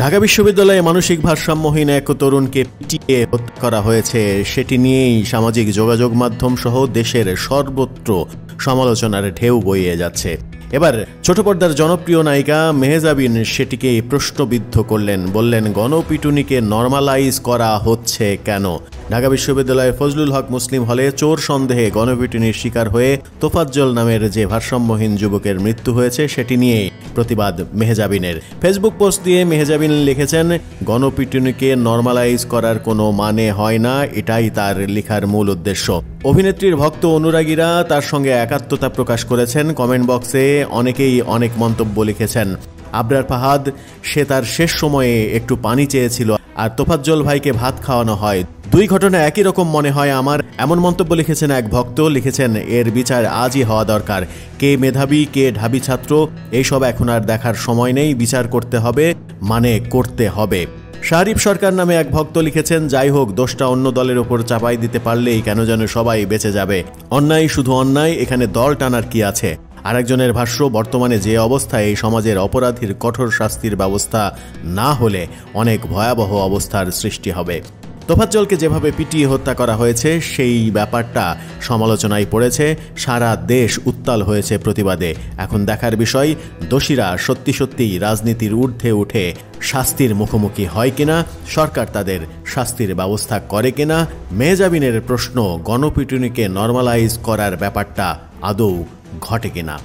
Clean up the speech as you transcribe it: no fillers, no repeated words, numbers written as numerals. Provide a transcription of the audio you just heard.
ঢাকা বিশ্ববিদ্যালয়ে মানসিক ভারসাম্যহীন এক তরুণকে পিটিয়ে হত্যা করা হয়েছে, সেটি নিয়েই সামাজিক যোগাযোগ মাধ্যম সহ দেশের সর্বত্র সমালোচনার ঢেউ বইয়ে যাচ্ছে। এবার ছোট পর্দার জনপ্রিয় নায়িকা মেহজাবিন সেটিকে প্রশ্নবিদ্ধ করলেন, বললেন গণপিটুনিকে নরমালাইজ করা হচ্ছে কেন? ঢাকা বিশ্ববিদ্যালয়ের ফজলুল হক মুসলিম হলে চোর সন্দেহে গণপিটুনির শিকার হয়ে তোফাজ্জল নামের যে ভারসাম্যহীন যুবকের মৃত্যু হয়েছে সেটি নিয়ে প্রতিবাদ মেহজাবিনের। ফেসবুক পোস্ট দিয়ে মেহজাবিন লিখেছেন, গণপিটুনিকে নরমালাইজ করার কোনো মানে হয় না, এটাই তার লেখার মূল উদ্দেশ্য। অভিনেত্রীর ভক্ত অনুরাগীরা তার সঙ্গে একাত্মতা প্রকাশ করেছেন। কমেন্ট বক্সে অনেকেই অনেক মন্তব্য লিখেছেন। আবরার ফাহাদ, সে তার শেষ সময়ে একটু পানি চেয়েছিল আর তোফাজ্জল ভাইকে ভাত খাওয়ানো হয়, দুই ঘটনা একই রকম মনে হয় আমার, এমন মন্তব্য লিখেছেন এক ভক্ত। লিখেছেন, এর বিচার আজই হওয়া দরকার। কে মেধাবী কে ঢাবি ছাত্র এইসব এখন আর দেখার সময় নেই, বিচার করতে হবে, মানে করতে হবে। শাহরিফ সরকার নামে এক ভক্ত লিখেছেন, যাই হোক, দোষটা অন্য দলের ওপর চাপাই দিতে পারলেই কেন যেন সবাই বেঁচে যাবে। অন্যায় শুধু অন্যায়, এখানে দল টানার কি আছে? আরেকজনের ভাষ্য, বর্তমানে যে অবস্থায় এই সমাজের অপরাধীর কঠোর শাস্তির ব্যবস্থা না হলে অনেক ভয়াবহ অবস্থার সৃষ্টি হবে। তোফাজ্জলকে যেভাবে পিটিয়ে হত্যা করা হয়েছে সেই ব্যাপারটা সমালোচনায় পড়েছে, সারা দেশ উত্তাল হয়েছে প্রতিবাদে। এখন দেখার বিষয়, দোষীরা সত্যি সত্যিই রাজনীতির ঊর্ধ্বে উঠে শাস্তির মুখোমুখি হয় কিনা, সরকার তাদের শাস্তির ব্যবস্থা করে কিনা। মেহজাবিনের প্রশ্ন, গণপিটুনিকে নরমালাইজ করার ব্যাপারটা আদৌ ঘটে কিনা।